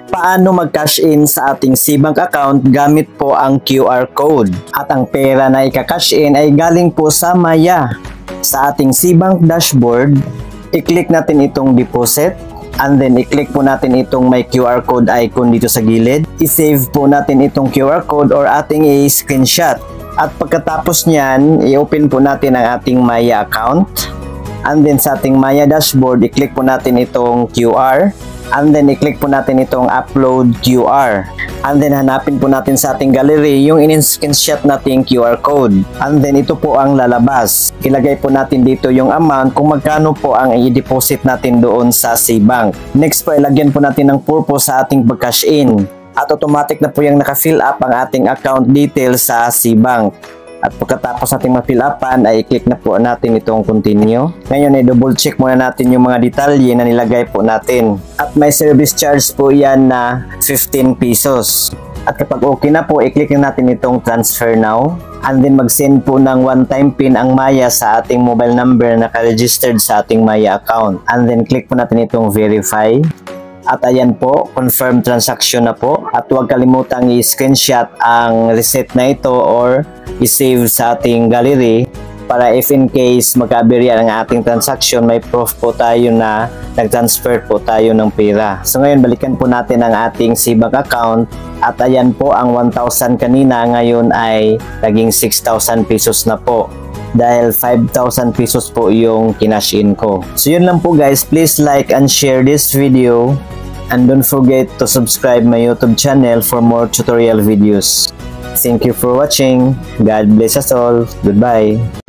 Paano mag-cash in sa ating SeaBank account gamit po ang QR code. At ang pera na ika-cash in ay galing po sa Maya. Sa ating SeaBank dashboard, i-click natin itong deposit. And then i-click po natin itong may QR code icon dito sa gilid. I-save po natin itong QR code or ating i-screenshot. At pagkatapos niyan, i-open po natin ang ating Maya account. And then sa ating Maya dashboard, i-click po natin itong QR. And then i-click po natin itong upload QR. And then hanapin po natin sa ating gallery yung in-screenshot nating QR code. And then ito po ang lalabas. Ilagay po natin dito yung amount kung magkano po ang i-deposit natin doon sa SeaBank. Next po, ilagyan po natin ng purpose sa ating pag-cash in. At automatic na po yung naka-fill up ang ating account details sa SeaBank. At pagkatapos natin ma-fill upan ay i-click na po natin itong continue. Ngayon ay double check muna natin yung mga detalye na nilagay po natin. At may service charge po yan na 15 pesos. At kapag okay na po, i-click na natin itong transfer now. And then mag-send po ng one-time PIN ang Maya sa ating mobile number na naka-registered sa ating Maya account. And then click po natin itong verify. At ayan po, confirm transaction na po. At huwag kalimutang i-screenshot ang receipt na ito or i-save sa ating gallery para if in case magkaberya ang ating transaction, may proof po tayo na nag-transfer po tayo ng pera. So ngayon, balikan po natin ang ating SeaBank account. At ayan po, ang 1,000 kanina ngayon ay naging 6,000 pesos na po. Dahil 5,000 pesos po yung kinash in ko. So yun lang po guys, please like and share this video. And don't forget to subscribe my YouTube channel for more tutorial videos. Thank you for watching. God bless us all. Goodbye.